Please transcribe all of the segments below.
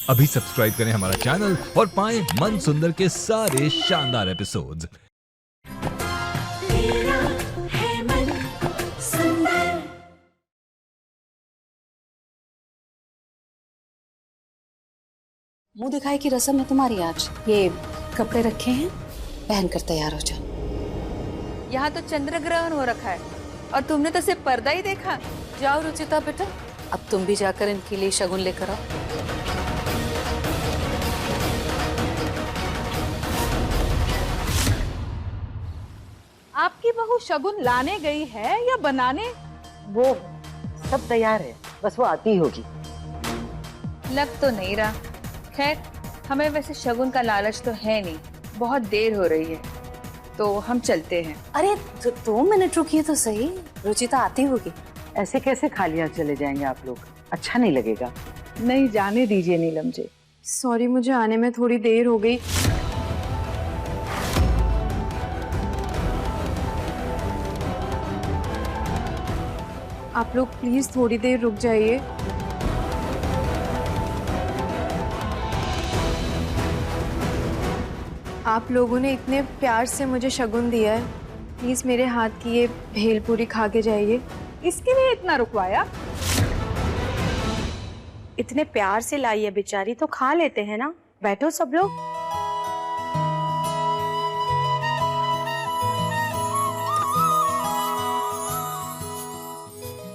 अभी सब्सक्राइब करें हमारा चैनल और पाएं मन सुंदर के सारे शानदार एपिसोड्स। मुंह दिखाई की रस्म है तुम्हारी आज। ये कपड़े रखे हैं, पहनकर तैयार हो जाओ। यहाँ तो चंद्र ग्रहण हो रखा है और तुमने तो सिर्फ पर्दा ही देखा। जाओ रुचिता बेटा, अब तुम भी जाकर इनके लिए शगुन लेकर आओ। आपकी बहू शगुन लाने गई है या बनाने? वो सब तैयार है, बस वो आती होगी। लग तो नहीं रहा। खैर, हमें वैसे शगुन का लालच तो है नहीं, बहुत देर हो रही है, तो हम चलते हैं। अरे 2 मिनट रुकिए तो सही, रुचिता आती होगी। ऐसे कैसे खाली हाथ चले जाएंगे आप लोग, अच्छा नहीं लगेगा। नहीं, जाने दीजिए नीलम जी। सॉरी, मुझे आने में थोड़ी देर हो गई। आप लोग प्लीज थोड़ी देर रुक जाइए। आप लोगों ने इतने प्यार से मुझे शगुन दिया है, प्लीज मेरे हाथ की ये भेलपूरी खा के जाइए। इसके लिए इतना रुकवाया? इतने प्यार से लाई है बेचारी, तो खा लेते हैं ना। बैठो सब लोग।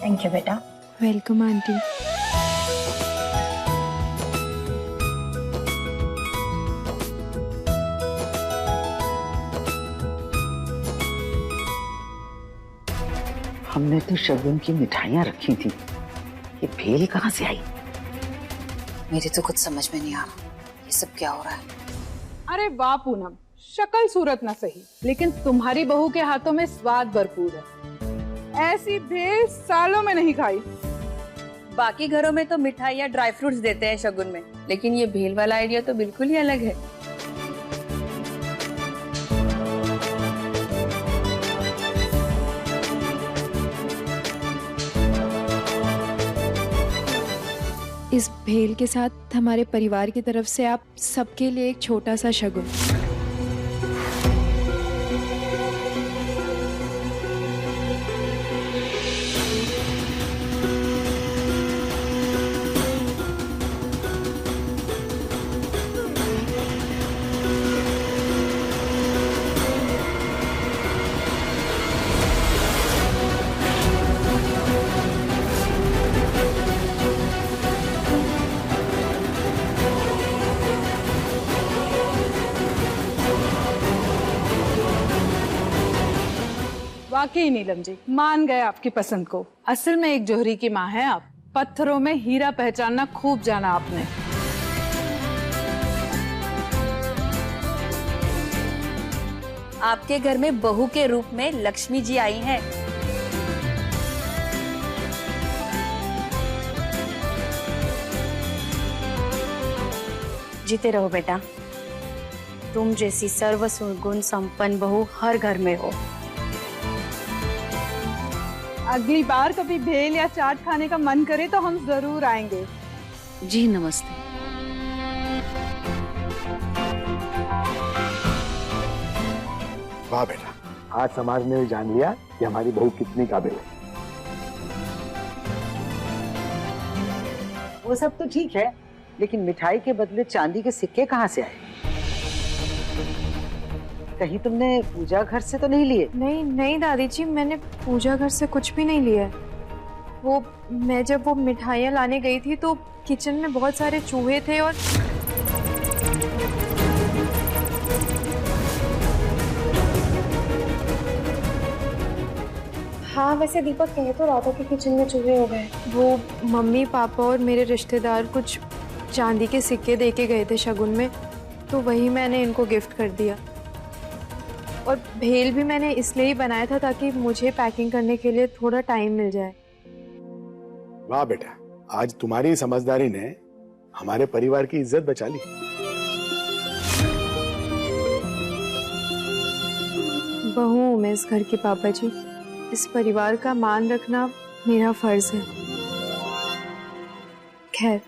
थैंक यू बेटा। Welcome aunty. हमने तो शगुन की मिठाइयाँ रखी थी, ये भेल कहाँ से आई? मेरी तो कुछ समझ में नहीं आ रहा, ये सब क्या हो रहा है। अरे वाह पूनम, शक्ल सूरत ना सही, लेकिन तुम्हारी बहू के हाथों में स्वाद भरपूर है। ऐसी भेल सालों में नहीं खाई। बाकी घरों में तो मिठाइयाँ ड्राई फ्रूट्स देते हैं शगुन में, लेकिन ये भेल वाला आइडिया तो बिल्कुल ही अलग है। इस भेल के साथ हमारे परिवार की तरफ से आप सबके लिए एक छोटा सा शगुन। वाकई नीलम जी, मान गए आपकी पसंद को। असल में एक जौहरी की माँ है आप। पत्थरों में हीरा पहचानना खूब जाना आपने। आपके घर में बहू के रूप में लक्ष्मी जी आई हैं। जीते रहो बेटा, तुम जैसी सर्व गुण संपन्न बहू हर घर में हो। अगली बार कभी भेल या चाट खाने का मन करे तो हम जरूर आएंगे। जी नमस्ते। वाह बेटा, आज समाज ने जान लिया कि हमारी बहू कितनी काबिल है। वो सब तो ठीक है, लेकिन मिठाई के बदले चांदी के सिक्के कहाँ से आए? कहीं तुमने पूजा घर से तो नहीं लिए? नहीं नहीं दादी जी, मैंने पूजा घर से कुछ भी नहीं लिया है। मैं जब वो मिठाइयाँ लाने गई थी तो किचन में बहुत सारे चूहे थे और हाँ, वैसे दीपक कह तो रहा था कि किचन में चूहे हो गए। वो मम्मी पापा और मेरे रिश्तेदार कुछ चांदी के सिक्के दे के गए थे शगुन में, तो वही मैंने इनको गिफ्ट कर दिया। और भेल भी मैंने इसलिए ही बनाया था ताकि मुझे पैकिंग करने के लिए थोड़ा टाइम मिल जाए। वाह बेटा, आज तुम्हारी समझदारी ने हमारे परिवार की इज्जत बचा ली। बहू हूं मैं इस घर की पापा जी, इस परिवार का मान रखना मेरा फर्ज है। खैर,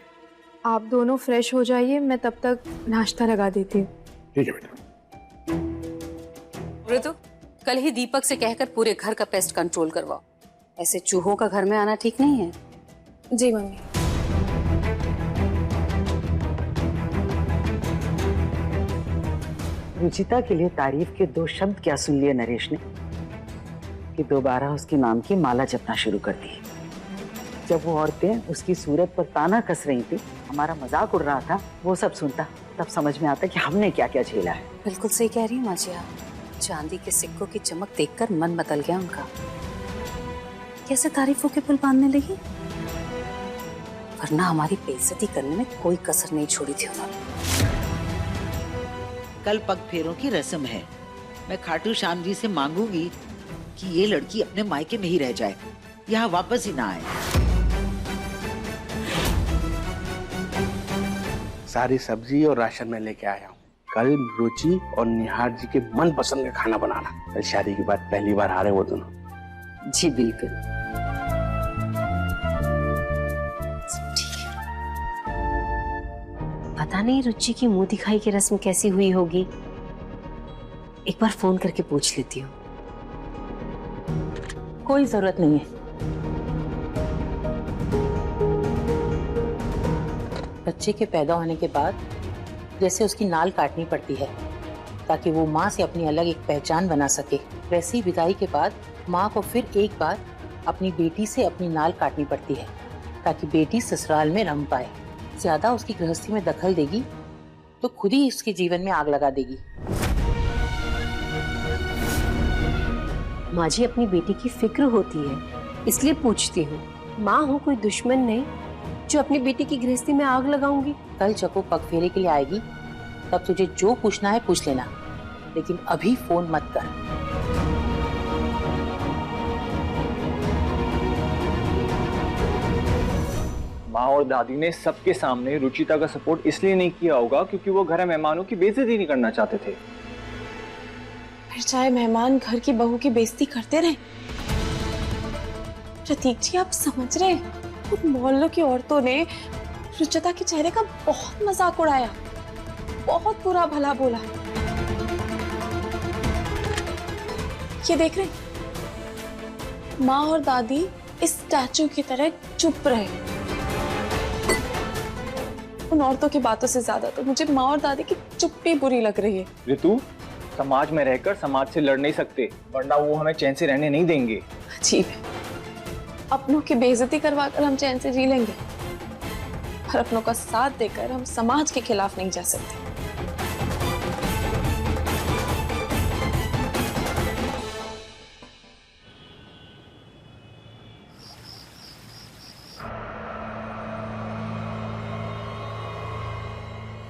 आप दोनों फ्रेश हो जाइए, मैं तब तक नाश्ता लगा देती हूँ। ठीक है बेटा। ऋतु, कल ही दीपक से कहकर पूरे घर का पेस्ट कंट्रोल करवाओ। ऐसे चूहों का घर में आना ठीक नहीं है। जी मम्मी। रुचिता के लिए तारीफ के 2 शब्द क्या सुन लिए नरेश ने कि दोबारा उसके नाम की माला जपना शुरू कर दी। जब वो औरतें उसकी सूरत पर ताना कस रही थी, हमारा मजाक उड़ रहा था, वो सब सुनता तब समझ में आता कि हमने क्या क्या झेला है। बिल्कुल सही कह रही है माँ जी आप। चांदी के सिक्कों की चमक देखकर मन बदल गया उनका। कैसे तारीफों के पुल बांधने लगी, वरना हमारी बेइज्जती करने में कोई कसर नहीं छोड़ी थी उन्होंने। कल पग फेरों की रस्म है। मैं खाटू श्याम जी से मांगूंगी कि ये लड़की अपने मायके में ही रह जाए, यहाँ वापस ही ना आए। सारी सब्जी और राशन में लेके आया हूँ। कल रुचि और निहार जी के मन पसंद का खाना बनाना। कल शादी के बाद पहली बार आ रहे वो दोनों। जी बिल्कुल। पता नहीं रुचि की मुंह दिखाई की रस्म कैसी हुई होगी। एक बार फोन करके पूछ लेती हूँ। कोई जरूरत नहीं है। बच्चे के पैदा होने के बाद जैसे उसकी नाल काटनी पड़ती है ताकि वो माँ से अपनी अलग एक पहचान बना सके, वैसे ही विदाई के बाद माँ को फिर एक बार अपनी बेटी से अपनी नाल काटनी पड़ती है ताकि बेटी ससुराल में रम पाए। ज्यादा उसकी गृहस्थी में दखल देगी तो खुद ही उसके जीवन में आग लगा देगी। माँ जी, अपनी बेटी की फिक्र होती है इसलिए पूछती हूँ। माँ हूँ, कोई दुश्मन नहीं जो अपनी बेटी की गृहस्थी में आग लगाऊंगी। कल चको पग फेरे के लिए आएगी तब तुझे जो पूछना है पूछ लेना, लेकिन अभी फोन मत कर। माँ और दादी ने सबके सामने रुचिता का सपोर्ट इसलिए नहीं किया होगा क्योंकि वो घर मेहमानों की बेइज्जती नहीं करना चाहते थे। फिर चाहे मेहमान घर की बहू की बेइज्जती करते रहे। प्रतीक जी, आप समझ रहे हैं, उन मोहल्लों की औरतों ने रुचिता के चेहरे का बहुत मजाक उड़ाया, बहुत बुरा भला बोला। ये देख रहे, माँ और दादी इस स्टैचू की तरह चुप रहे। उन औरतों की बातों से ज्यादा तो मुझे माँ और दादी की चुप्पी बुरी लग रही है। ऋतु, समाज में रहकर समाज से लड़ नहीं सकते, वरना वो हमें चैन से रहने नहीं देंगे। अजीब है, अपनों की बेइज्जती करवाकर हम चैन से जी लेंगे और अपनों का साथ देकर हम समाज के खिलाफ नहीं जा सकते।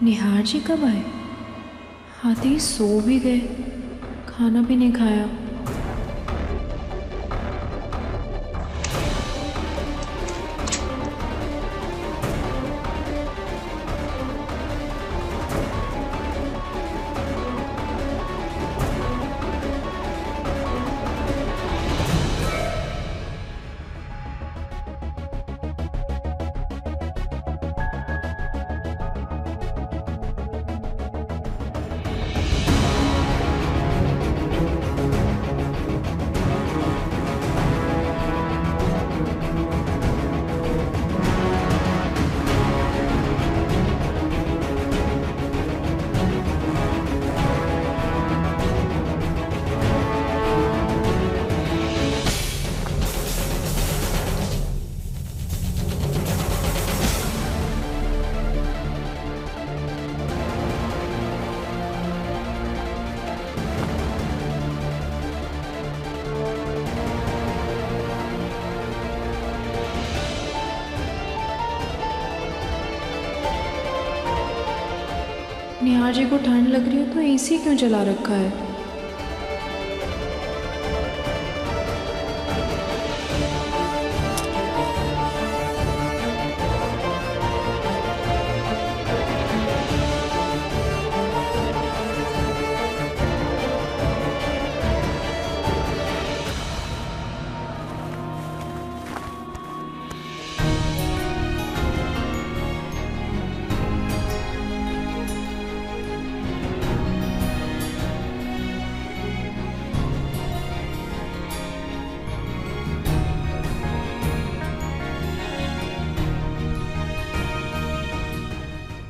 निहार जी कब आए? आते ही सो भी गए, खाना भी नहीं खाया। निहार जी को ठंड लग रही है तो एसी क्यों चला रखा है?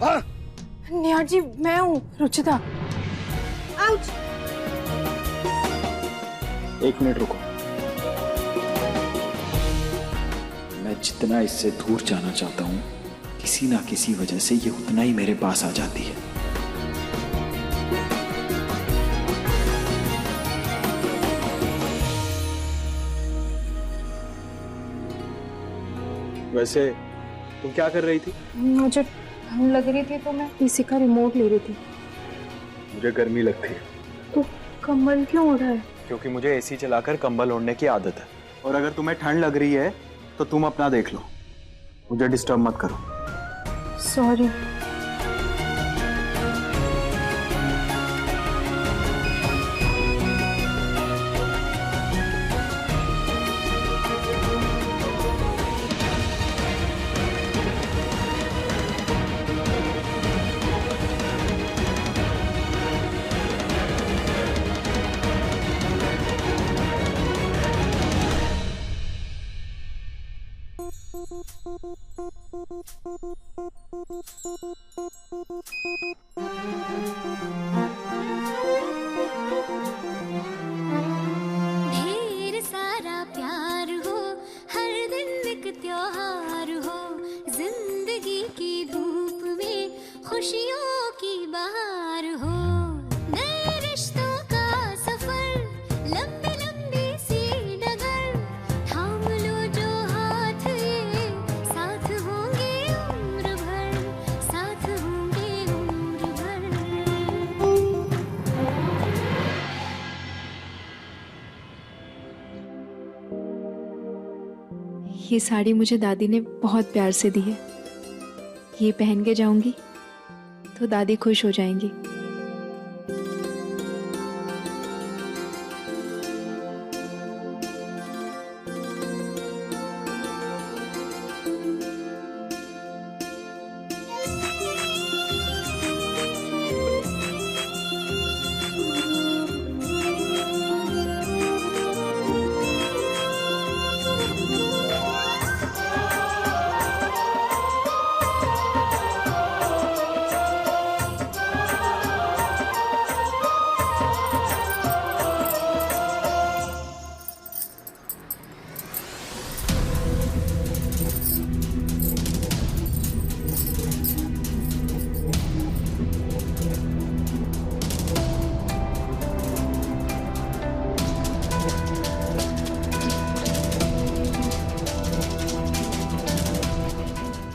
निहार जी, मैं हूँ रुचिता। आउच। 1 मिनट रुको। मैं जितना इससे दूर जाना चाहता हूँ, किसी ना किसी वजह से ये उतना ही मेरे पास आ जाती है। वैसे तुम क्या कर रही थी? मुझे ठंड लग रही थी तो मैं पीसी का रिमोट ले रही थी। मुझे गर्मी लगती है। तो कंबल क्यों ओढ़ा है? क्योंकि मुझे एसी चलाकर कंबल ओढ़ने की आदत है। और अगर तुम्हें ठंड लग रही है तो तुम अपना देख लो, मुझे डिस्टर्ब मत करो। सॉरी। ढेर सारा प्यार हो, हर दिन एक त्योहार हो, जिंदगी की धूप में खुशियों की बहार हो, नए रिश्तों का सफर, लंबी लंबी सी डगर, थाम लो जो हाथ ये, साथ होंगे उम्र भर, साथ होंगे उम्र भर। ये साड़ी मुझे दादी ने बहुत प्यार से दी है। ये पहन के जाऊंगी तो दादी खुश हो जाएंगी।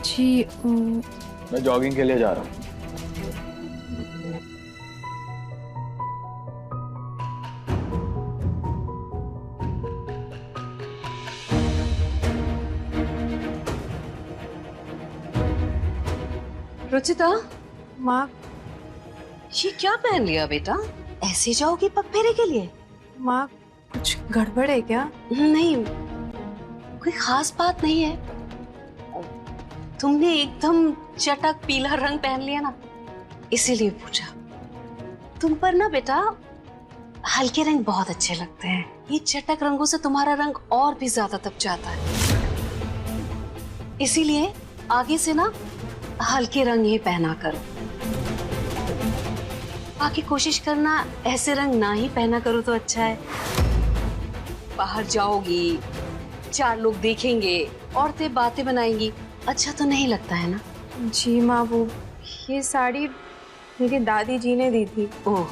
जी मैं जॉगिंग के लिए जा रहा हूँ। रुचिता, माँ, ये क्या पहन लिया बेटा? ऐसे जाओगी पगफेरे के लिए? माँ, कुछ गड़बड़ है क्या? नहीं, कोई खास बात नहीं है। तुमने एकदम चटक पीला रंग पहन लिया ना, इसीलिए पूछा। तुम पर ना बेटा हल्के रंग बहुत अच्छे लगते हैं। ये चटक रंगों से तुम्हारा रंग और भी ज्यादा दब जाता है, इसीलिए आगे से ना हल्के रंग ही पहना करो। बाकी कोशिश करना ऐसे रंग ना ही पहना करो तो अच्छा है। बाहर जाओगी, 4 लोग देखेंगे, औरतें बातें बनाएंगी, अच्छा तो नहीं लगता है ना? जी माँ, वो ये साड़ी मेरी दादी जी ने दी थी। ओह,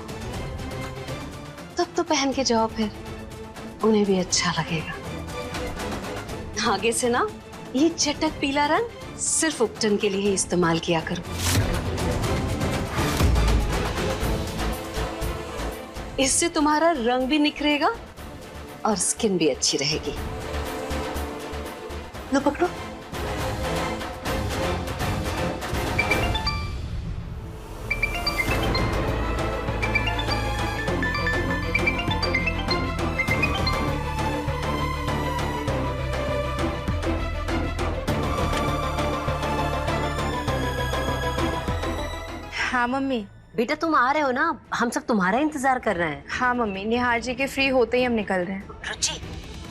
तब तो पहन के जाओ, फिर उन्हें भी अच्छा लगेगा। आगे से ना ये चटक पीला रंग सिर्फ उपटन के लिए ही इस्तेमाल किया करो। इससे तुम्हारा रंग भी निखरेगा और स्किन भी अच्छी रहेगी। लो पकड़ो। हाँ मम्मी। बेटा तुम आ रहे हो ना, हम सब तुम्हारा इंतजार कर रहे हैं। हाँ मम्मी, निहार जी के फ्री होते ही हम निकल रहे हैं। रुचि,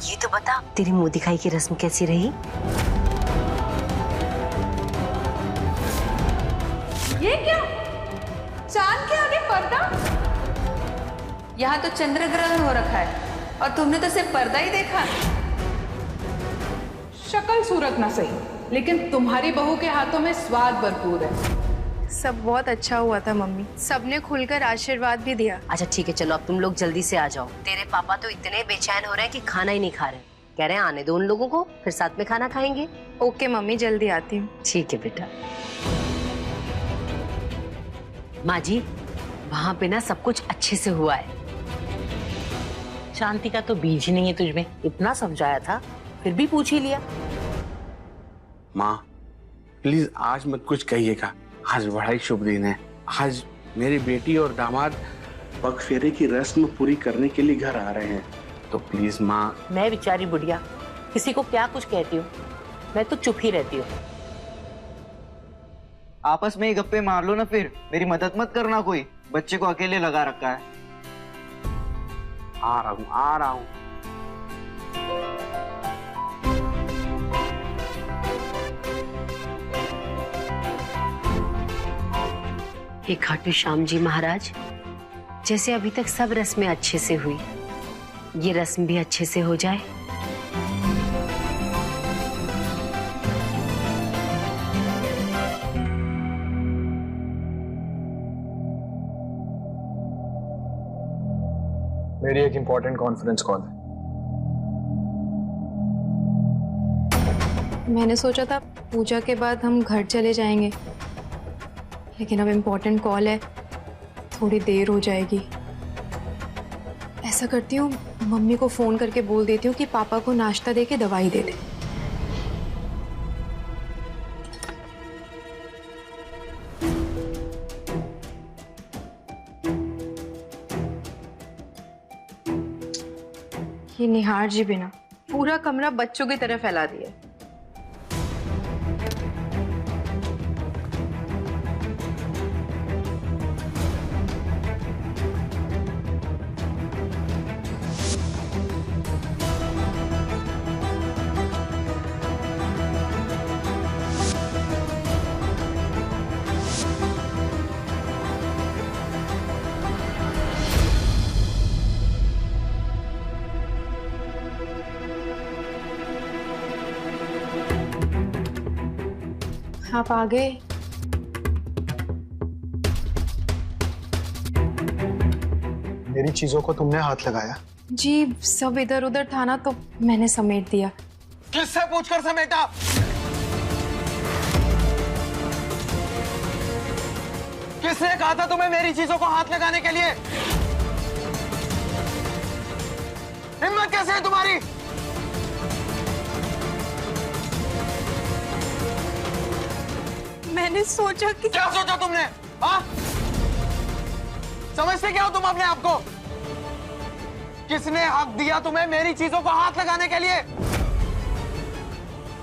ये तो बता, तेरी मुंह दिखाई की रस्म कैसी रही? ये क्या? चांद के आगे पर्दा? यहाँ तो चंद्र ग्रहण हो रखा है और तुमने तो सिर्फ पर्दा ही देखा। शक्ल सूरत ना सही, लेकिन तुम्हारी बहू के हाथों में स्वाद भरपूर है। सब बहुत अच्छा हुआ था मम्मी, सबने खुलकर आशीर्वाद भी दिया। अच्छा ठीक है, चलो अब तुम लोग जल्दी से आ जाओ। तेरे पापा तो इतने बेचैन हो रहे हैं कि खाना ही नहीं खा रहे। कह रहे हैं आने दो उन लोगों को, फिर साथ में खाना खाएंगे। ओके मम्मी, जल्दी आती हूँ। ठीक है बेटा। माँ जी, वहाँ पे ना सब कुछ अच्छे से हुआ है। शांति का तो बीज ही नहीं है तुझमें, इतना समझाया था फिर भी पूछ ही लिया। माँ प्लीज आज मत कुछ कहिएगा, आज बड़ा ही शुभ दिन है। आज मेरी बेटी और दामाद पग फेरे की रस्म पूरी करने के लिए घर आ रहे हैं, तो प्लीज माँ। मैं बेचारी बुढ़िया किसी को क्या कुछ कहती हूँ, मैं तो चुप ही रहती हूँ। आपस में ही गप्पे मार लो ना, फिर मेरी मदद मत करना, कोई बच्चे को अकेले लगा रखा है। आ रहा हूँ। हे खाटू श्याम जी महाराज, जैसे अभी तक सब रस्में अच्छे से हुई, ये रस्म भी अच्छे से हो जाए। मेरी एक इम्पोर्टेंट कॉन्फ्रेंस कॉल है। मैंने सोचा था पूजा के बाद हम घर चले जाएंगे, लेकिन अब इम्पोर्टेंट कॉल है, थोड़ी देर हो जाएगी। ऐसा करती हूँ, मम्मी को फोन करके बोल देती हूँ कि पापा को नाश्ता दे के दवाई दे दे। ये निहार जी भी ना पूरा कमरा बच्चों की तरह फैला दिया। आप आ गए। मेरी चीजों को तुमने हाथ लगाया? जी सब इधर उधर था ना, तो मैंने समेट दिया। किससे पूछकर समेटा? किसने कहा था तुम्हें मेरी चीजों को हाथ लगाने के लिए? हिम्मत कैसे है तुम्हारी? मैंने सोचा कि... क्या सोचा तुमने? हाँ? समझते क्या हो तुम अपने आप को? किसने हक दिया तुम्हें मेरी चीजों को हाथ लगाने के लिए?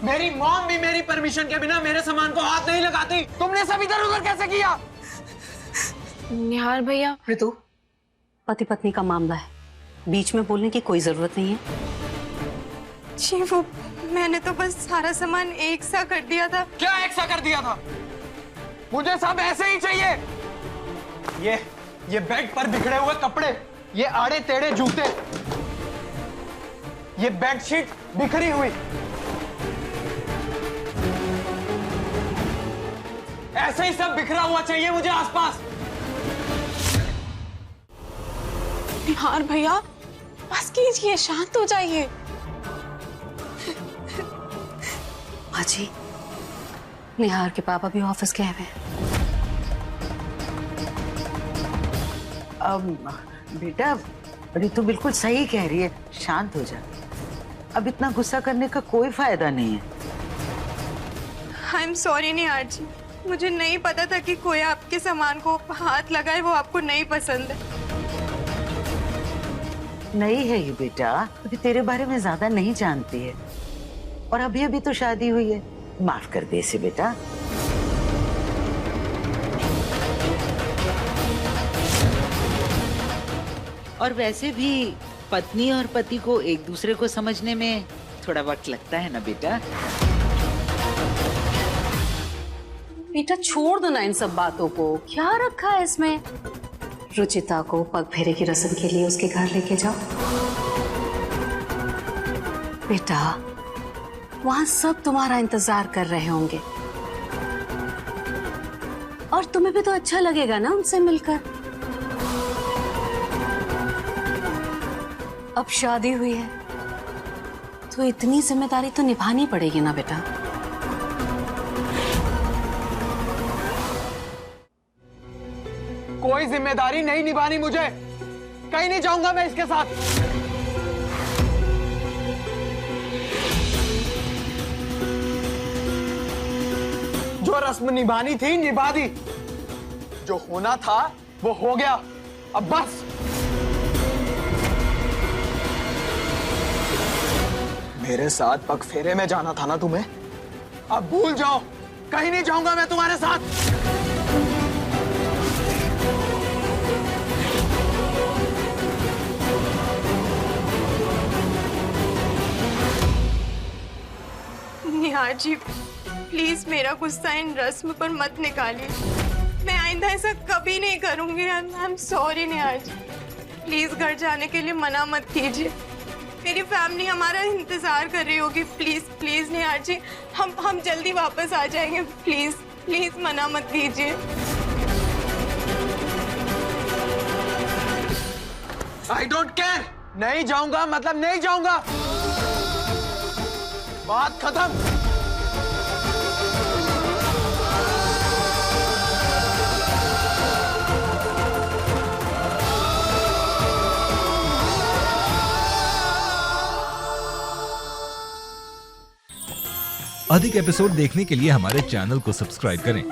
मेरी मॉम भी मेरी परमिशन के बिना मेरे सामान को हाथ नहीं लगाती। तुमने सब इधर उधर कैसे किया? निहार भैया, ऋतु, पति पत्नी का मामला है, बीच में बोलने की कोई जरूरत नहीं है। जी वो मैंने तो बस सारा सामान एक सा कर दिया था। क्या एक सा कर दिया था? मुझे सब ऐसे ही चाहिए। ये बेड पर बिखरे हुए कपड़े, ये आड़े टेढ़े जूते, ये बेडशीट बिखरी हुई, ऐसे ही सब बिखरा हुआ चाहिए मुझे आसपास। निहार भैया बस कीजिए, शांत हो जाइए। माँ जी, निहार के पापा भी ऑफिस गए हुए हैं। बेटा ऋतु बिल्कुल सही कह रही है, शांत हो जा। अब इतना गुस्सा करने का कोई फायदा नहीं है। आई एम सॉरी निहार जी, मुझे नहीं पता था कि कोई आपके सामान को हाथ लगाए, वो आपको नहीं पसंद है। नहीं है ये बेटा, अभी तेरे बारे में ज्यादा नहीं जानती है, और अभी अभी तो शादी हुई है। माफ कर दे इसे बेटा। और वैसे भी पत्नी और पति को एक दूसरे को समझने में थोड़ा वक्त लगता है ना बेटा। बेटा छोड़ दो ना इन सब बातों को, क्या रखा है इसमें। रुचिता को पग फेरे की रस्म के लिए उसके घर लेके जाओ। बेटा वहां सब तुम्हारा इंतजार कर रहे होंगे और तुम्हें भी तो अच्छा लगेगा ना उनसे मिलकर। अब शादी हुई है तो इतनी जिम्मेदारी तो निभानी पड़ेगी ना बेटा। कोई जिम्मेदारी नहीं निभानी मुझे, कहीं नहीं जाऊंगा मैं इसके साथ। जो रस्म निभानी थी निभा दी, जो होना था वो हो गया, अब बस। मेरे साथ पग फेरे में जाना था ना तुम्हें, अब भूल जाओ, कहीं नहीं जाऊंगा मैं तुम्हारे साथ। निहार जी प्लीज मेरा गुस्सा इन रस्म पर मत निकालिए, मैं आइंदा ऐसा कभी नहीं करूंगी। I am sorry Nihar ji, please घर जाने के लिए मना मत कीजिए, मेरी फैमिली हमारा इंतजार कर रही होगी। प्लीज प्लीज निहार जी, हम जल्दी वापस आ जाएंगे, प्लीज प्लीज मना मत कीजिए। आई डोंट केयर, नहीं जाऊंगा मतलब नहीं जाऊंगा, बात खत्म। अधिक एपिसोड देखने के लिए हमारे चैनल को सब्सक्राइब करें